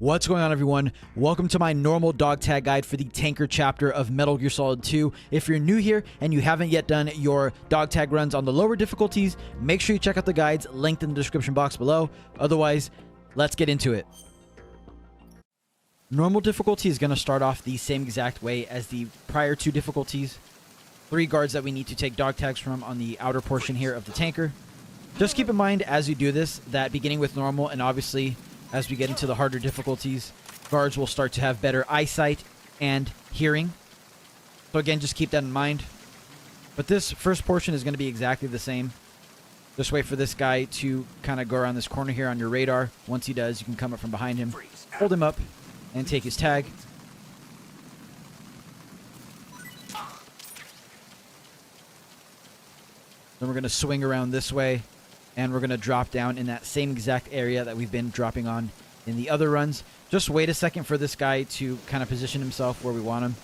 What's going on, everyone? Welcome to my normal dog tag guide for the tanker chapter of Metal Gear Solid 2. If you're new here and you haven't yet done your dog tag runs on the lower difficulties, make sure you check out the guides linked in the description box below. Otherwise, let's get into it. Normal difficulty is going to start off the same exact way as the prior two difficulties. 3 guards that we need to take dog tags from on the outer portion here of the tanker. Just keep in mind as you do this that beginning with normal and obviously as we get into the harder difficulties, guards will start to have better eyesight and hearing. So again, just keep that in mind. But this first portion is going to be exactly the same. Just wait for this guy to kind of go around this corner here on your radar. Once he does, you can come up from behind him, hold him up, and take his tag. Then we're going to swing around this way. And we're going to drop down in that same exact area that we've been dropping on in the other runs. Just wait a second for this guy to kind of position himself where we want him.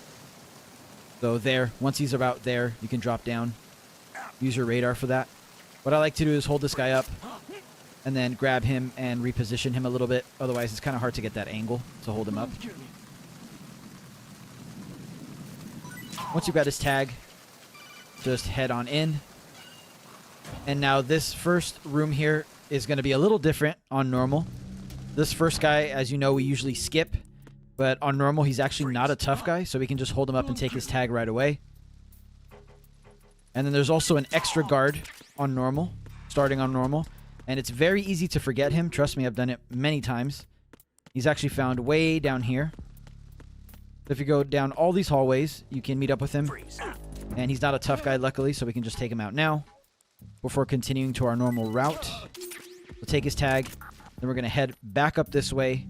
So there, once he's about there, you can drop down. Use your radar for that. What I like to do is hold this guy up and then grab him and reposition him a little bit. Otherwise, it's kind of hard to get that angle to hold him up. Once you've got his tag, just head on in. And now this first room here is going to be a little different on normal. This first guy, as you know, we usually skip. But on normal, he's actually not a tough guy. So we can just hold him up and take his tag right away. And then there's also an extra guard on normal. Starting on normal. And it's very easy to forget him. Trust me, I've done it many times. He's actually found way down here. If you go down all these hallways, you can meet up with him. And he's not a tough guy, luckily. So we can just take him out now. Before continuing to our normal route. We'll take his tag. Then we're going to head back up this way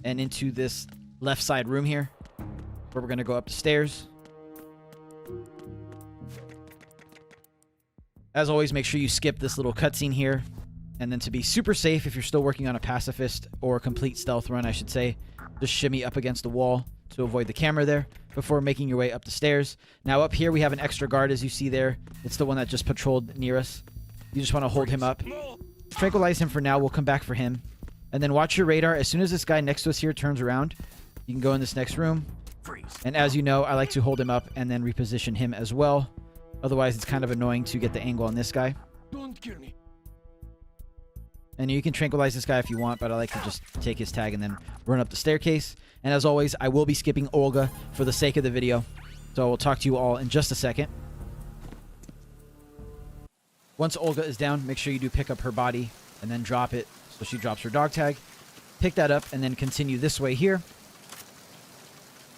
and into this left side room here, where we're going to go up the stairs. As always, make sure you skip this little cutscene here. And then to be super safe, if you're still working on a pacifist or a complete stealth run, I should say, just shimmy up against the wall to avoid the camera there before making your way up the stairs. Now up here we have an extra guard, as you see there. It's the one that just patrolled near us. You just want to hold him up. Tranquilize him for now. We'll come back for him. And then watch your radar. As soon as this guy next to us here turns around, you can go in this next room. And as you know, I like to hold him up and then reposition him as well. Otherwise, it's kind of annoying to get the angle on this guy. Don't kill me. And you can tranquilize this guy if you want, but I like to just take his tag and then run up the staircase. And as always, I will be skipping Olga for the sake of the video. So we'll talk to you all in just a second. Once Olga is down, make sure you do pick up her body and then drop it so she drops her dog tag. Pick that up and then continue this way here.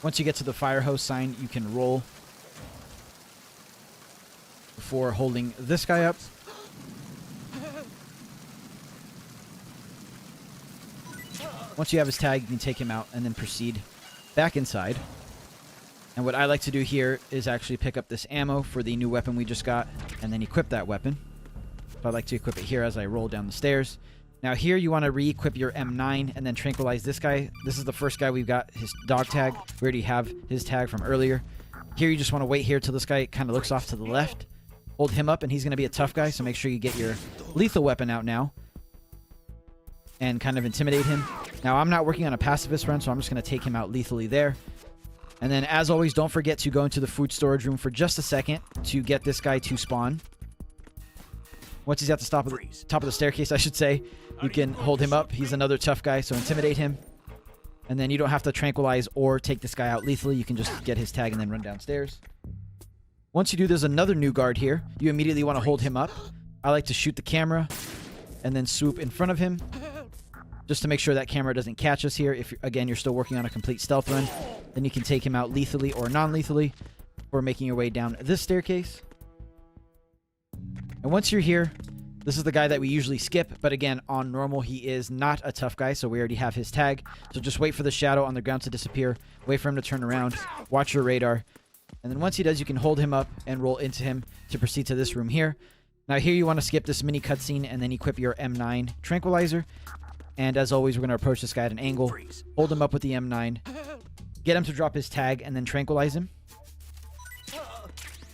Once you get to the fire hose sign, you can roll before holding this guy up. Once you have his tag, you can take him out and then proceed back inside. And what I like to do here is actually pick up this ammo for the new weapon we just got and then equip that weapon. So I like to equip it here as I roll down the stairs. Now here you want to re-equip your M9 and then tranquilize this guy. This is the first guy we've got his dog tag. We already have his tag from earlier. Here you just want to wait here till this guy kind of looks off to the left. Hold him up and he's going to be a tough guy, so make sure you get your lethal weapon out now. And kind of intimidate him. Now, I'm not working on a pacifist run, so I'm just going to take him out lethally there. And then, as always, don't forget to go into the food storage room for just a second to get this guy to spawn. Once he's at the top of the staircase, I should say, you can hold him up. He's another tough guy, so intimidate him. And then you don't have to tranquilize or take this guy out lethally. You can just get his tag and then run downstairs. Once you do, there's another new guard here. You immediately want to hold him up. I like to shoot the camera and then swoop in front of him, just to make sure that camera doesn't catch us here. If, again, you're still working on a complete stealth run, then you can take him out lethally or non-lethally before making your way down this staircase. And once you're here, this is the guy that we usually skip. But again, on normal, he is not a tough guy, so we already have his tag. So just wait for the shadow on the ground to disappear. Wait for him to turn around. Watch your radar. And then once he does, you can hold him up and roll into him to proceed to this room here. Now here you want to skip this mini cutscene and then equip your M9 tranquilizer. And as always, we're going to approach this guy at an angle. Hold him up with the M9. Get him to drop his tag and then tranquilize him.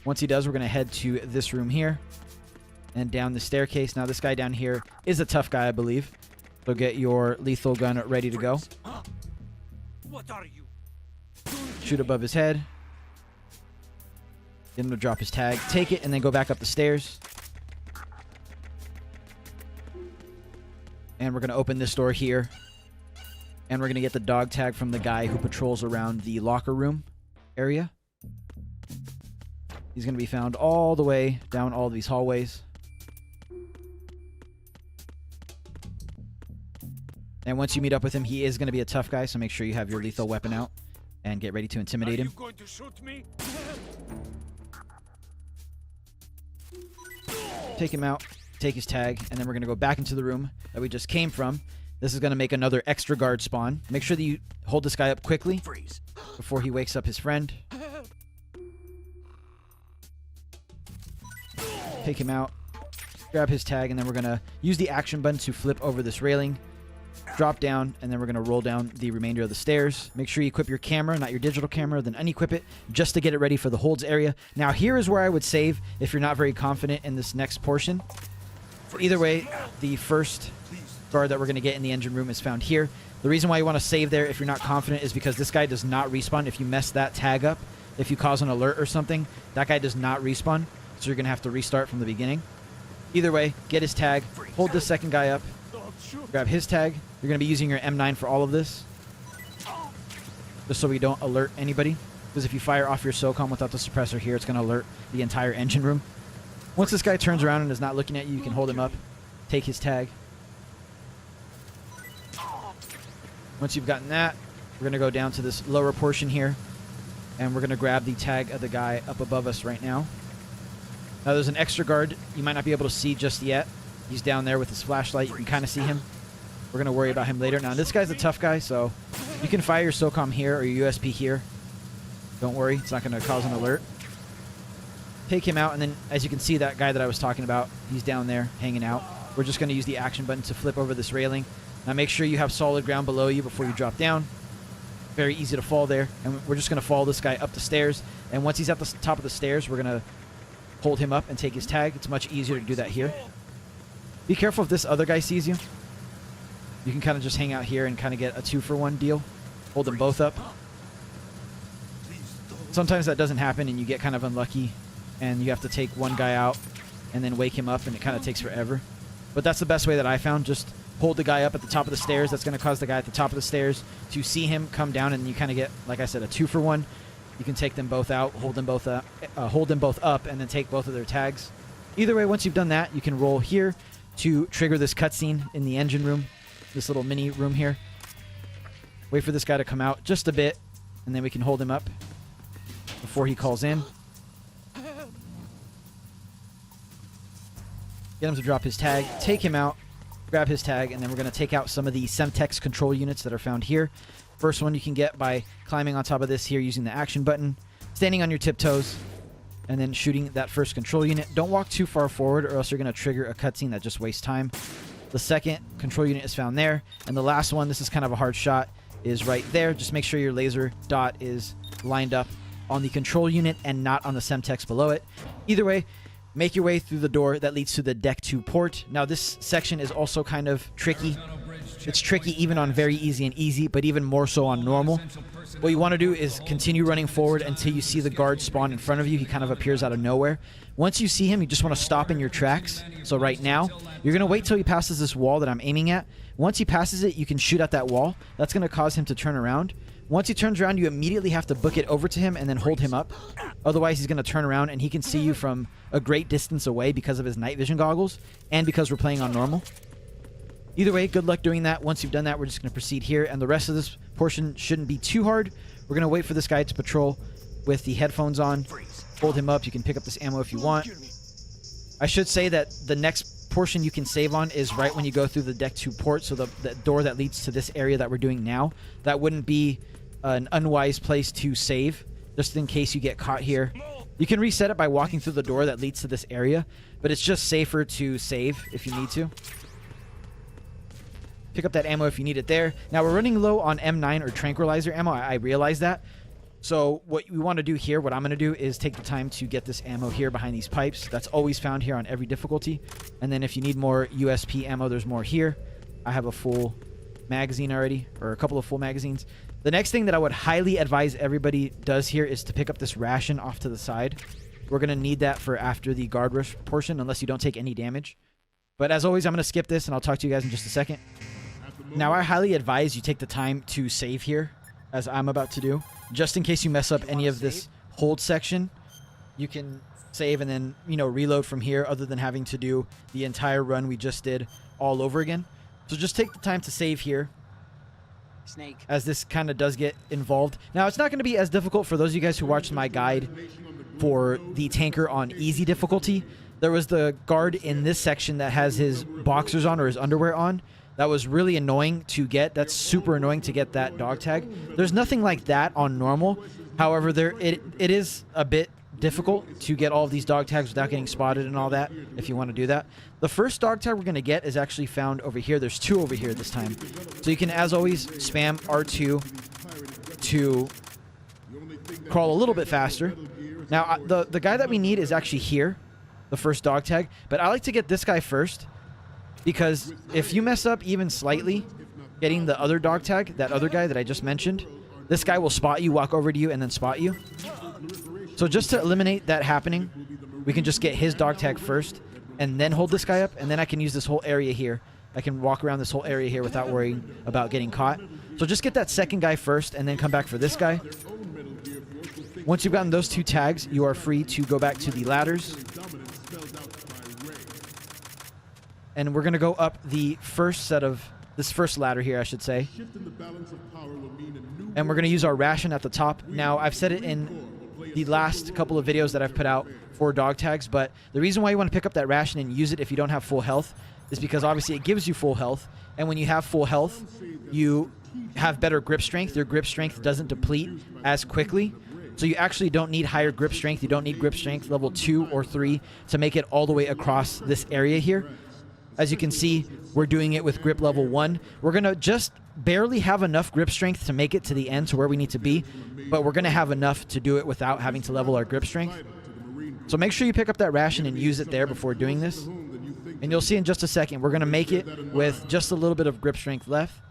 Once he does, we're going to head to this room here. And down the staircase. Now this guy down here is a tough guy, I believe. So get your lethal gun ready to go. What are you? Shoot above his head. Get him to drop his tag. Take it and then go back up the stairs. And we're going to open this door here. And we're going to get the dog tag from the guy who patrols around the locker room area. He's going to be found all the way down all these hallways. And once you meet up with him, he is going to be a tough guy, so make sure you have your lethal weapon out and get ready to intimidate him. Are you going to shoot me? Take him out, take his tag, and then we're going to go back into the room that we just came from. This is going to make another extra guard spawn. Make sure that you hold this guy up quickly before he wakes up his friend. Take him out, grab his tag, and then we're going to use the action button to flip over this railing, drop down, and then we're going to roll down the remainder of the stairs. Make sure you equip your camera, not your digital camera, then unequip it just to get it ready for the holds area. Now, here is where I would save if you're not very confident in this next portion. Either way, the first guard that we're going to get in the engine room is found here. The reason why you want to save there if you're not confident is because this guy does not respawn. If you mess that tag up, if you cause an alert or something, that guy does not respawn. So you're going to have to restart from the beginning. Either way, get his tag, hold the second guy up, grab his tag. You're going to be using your M9 for all of this, just so we don't alert anybody. Because if you fire off your SOCOM without the suppressor here, it's going to alert the entire engine room. Once this guy turns around and is not looking at you, you can hold him up, take his tag. Once you've gotten that, we're going to go down to this lower portion here, and we're going to grab the tag of the guy up above us right now. Now, there's an extra guard you might not be able to see just yet. He's down there with his flashlight. You can kind of see him. We're going to worry about him later. Now, this guy's a tough guy, so you can fire your SOCOM here or your USP here. Don't worry. It's not going to cause an alert. Take him out, and then, as you can see, that guy that I was talking about, he's down there hanging out. We're just going to use the action button to flip over this railing. Now, make sure you have solid ground below you before you drop down. Very easy to fall there. And we're just going to follow this guy up the stairs. And once he's at the top of the stairs, we're going to hold him up and take his tag. It's much easier to do that here. Be careful if this other guy sees you. You can kind of just hang out here and kind of get a 2-for-1 deal. Hold them both up. Sometimes that doesn't happen and you get kind of unlucky and you have to take one guy out and then wake him up, and it kind of takes forever. But that's the best way that I found. Just hold the guy up at the top of the stairs. That's going to cause the guy at the top of the stairs to see him come down, and you kind of get, like I said, a 2-for-1. You can take them both out, hold them both up, and then take both of their tags. Either way, once you've done that, you can roll here to trigger this cutscene in the engine room, this little mini room here. Wait for this guy to come out just a bit, and then we can hold him up before he calls in. Get him to drop his tag, take him out, grab his tag, and then we're going to take out some of the Semtex control units that are found here. First one you can get by climbing on top of this here using the action button, standing on your tiptoes, and then shooting that first control unit. Don't walk too far forward or else you're going to trigger a cutscene that just wastes time. The second control unit is found there. And the last one, this is kind of a hard shot, is right there. Just make sure your laser dot is lined up on the control unit and not on the Semtex below it. Either way, make your way through the door that leads to the Deck 2 port. Now, this section is also kind of tricky. It's tricky even on very easy and easy, but even more so on normal. What you want to do is continue running forward until you see the guard spawn in front of you. He kind of appears out of nowhere. Once you see him, you just want to stop in your tracks. So right now, you're going to wait till he passes this wall that I'm aiming at. Once he passes it, you can shoot at that wall. That's going to cause him to turn around. Once he turns around, you immediately have to book it over to him and then hold him up. Otherwise, he's going to turn around and he can see you from a great distance away because of his night vision goggles and because we're playing on normal. Either way, good luck doing that. Once you've done that, we're just going to proceed here, and the rest of this portion shouldn't be too hard. We're going to wait for this guy to patrol with the headphones on. Hold him up. You can pick up this ammo if you want. I should say that the next portion you can save on is right when you go through the Deck 2 port, so the door that leads to this area that we're doing now. That wouldn't be an unwise place to save, just in case you get caught here. You can reset it by walking through the door that leads to this area, but it's just safer to save if you need to. Pick up that ammo if you need it there. Now, we're running low on M9 or tranquilizer ammo. I realize that. So what we want to do here, what I'm going to do is take the time to get this ammo here behind these pipes. That's always found here on every difficulty. And then if you need more USP ammo, there's more here. I have a full magazine already, or a couple of full magazines. The next thing that I would highly advise everybody does here is to pick up this ration off to the side. We're going to need that for after the guard rush portion, unless you don't take any damage. But as always, I'm going to skip this, and I'll talk to you guys in just a second. Now, I highly advise you take the time to save here, as I'm about to do. Just in case you mess up any of this hold section, you can save and then, you know, reload from here, other than having to do the entire run we just did all over again. So just take the time to save here, as this kind of does get involved. Now, it's not going to be as difficult for those of you guys who watched my guide for the tanker on easy difficulty. There was the guard in this section that has his boxers on or his underwear on. That was really annoying to get. That's super annoying to get that dog tag. There's nothing like that on normal. However, it is a bit difficult to get all of these dog tags without getting spotted and all that, if you want to do that. The first dog tag we're going to get is actually found over here. There's 2 over here this time. So you can, as always, spam R2 to crawl a little bit faster. Now, the guy that we need is actually here, the first dog tag. But I like to get this guy first, because if you mess up even slightly getting the other dog tag, that other guy that I just mentioned, this guy will spot you, walk over to you, and then spot you. So just to eliminate that happening, we can just get his dog tag first and then hold this guy up, and then I can use this whole area here. I can walk around this whole area here without worrying about getting caught. So just get that second guy first and then come back for this guy. Once you've gotten those 2 tags, you are free to go back to the ladders. And we're going to go up the first set of, this first ladder here, I should say. And we're going to use our ration at the top. Now, I've said it in the last couple of videos that I've put out for dog tags, but the reason why you want to pick up that ration and use it if you don't have full health is because obviously it gives you full health, and when you have full health, you have better grip strength. Your grip strength doesn't deplete as quickly, so you actually don't need higher grip strength. You don't need grip strength level 2 or 3 to make it all the way across this area here. As you can see, we're doing it with grip level 1. We're going to just barely have enough grip strength to make it to the end, to where we need to be, but we're going to have enough to do it without having to level our grip strength. So make sure you pick up that ration and use it there before doing this. And you'll see in just a second, we're going to make it with just a little bit of grip strength left.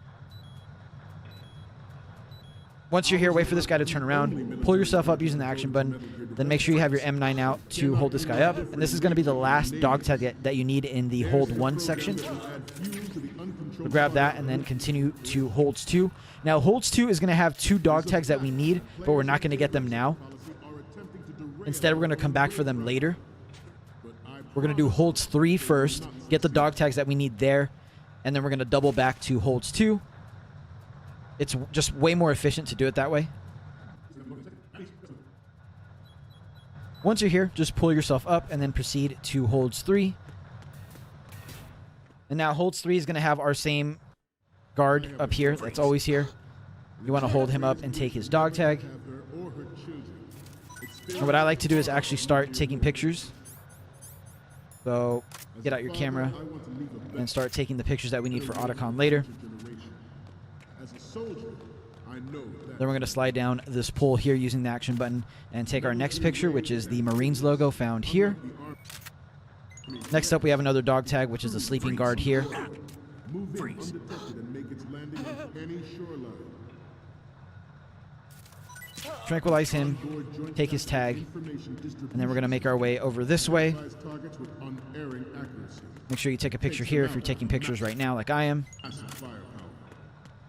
Once you're here, wait for this guy to turn around. Pull yourself up using the action button. Then make sure you have your M9 out to hold this guy up. And this is going to be the last dog tag that you need in the hold 1 section. So grab that and then continue to holds 2. Now, holds 2 is going to have 2 dog tags that we need, but we're not going to get them now. Instead, we're going to come back for them later. We're going to do holds 3 first, get the dog tags that we need there, and then we're going to double back to holds 2. It's just way more efficient to do it that way. Once you're here, just pull yourself up and then proceed to holds 3. And now holds 3 is going to have our same guard up here that's always here. You want to hold him up and take his dog tag. And what I like to do is actually start taking pictures. So get out your camera and start taking the pictures that we need for Otacon later. Then we're going to slide down this pole here using the action button and take our next picture, which is the Marines logo found here. Next up, we have another dog tag, which is the sleeping guard here. Freeze. Tranquilize him, take his tag, and then we're going to make our way over this way. Make sure you take a picture here if you're taking pictures right now like I am.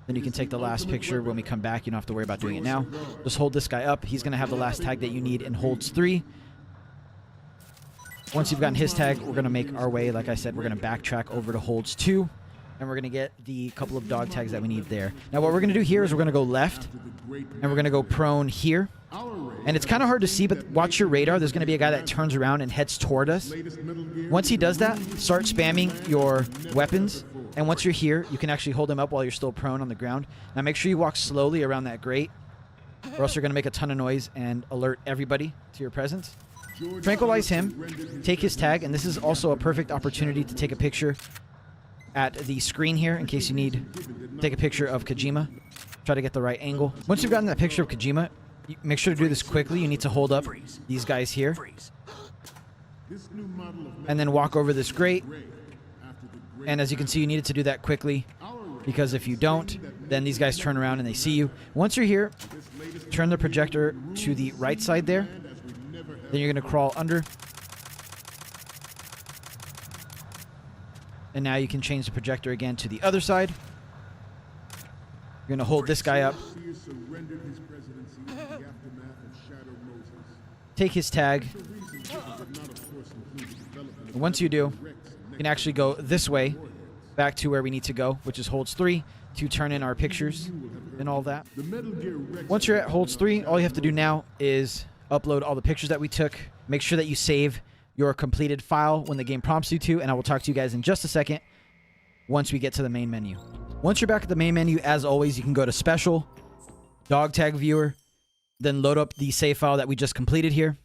Then you can take the last picture when we come back. You don't have to worry about doing it now. Just hold this guy up. He's going to have the last tag that you need in holds 3. Once you've gotten his tag, we're going to make our way. Like I said, we're going to backtrack over to holds 2. And we're going to get the couple of dog tags that we need there. Now what we're going to do here is we're going to go left. And we're going to go prone here. And it's kind of hard to see, but watch your radar. There's going to be a guy that turns around and heads toward us. Once he does that, start spamming your weapons. And once you're here, you can actually hold him up while you're still prone on the ground. Now make sure you walk slowly around that grate, or else you're going to make a ton of noise and alert everybody to your presence. Tranquilize him, take his tag, and this is also a perfect opportunity to take a picture at the screen here in case you need to take a picture of Kojima. Try to get the right angle. Once you've gotten that picture of Kojima, make sure to do this quickly. You need to hold up these guys here. And then walk over this grate. And as you can see, you needed to do that quickly because if you don't, then these guys turn around and they see you. Once you're here, turn the projector to the right side there. Then you're going to crawl under. And now you can change the projector again to the other side. You're going to hold this guy up. Take his tag. And once you do, you can actually go this way back to where we need to go, which is holds 3 to turn in our pictures and all that. Once you're at holds 3, all you have to do now is upload all the pictures that we took. Make sure that you save your completed file when the game prompts you to, and I will talk to you guys in just a second once we get to the main menu. Once you're back at the main menu, as always, you can go to Special, Dog Tag Viewer, then load up the save file that we just completed here.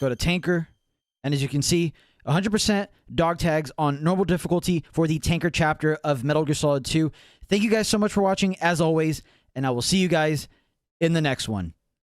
Go to Tanker, and as you can see, 100% dog tags on normal difficulty for the Tanker chapter of Metal Gear Solid 2. Thank you guys so much for watching, as always, and I will see you guys in the next one.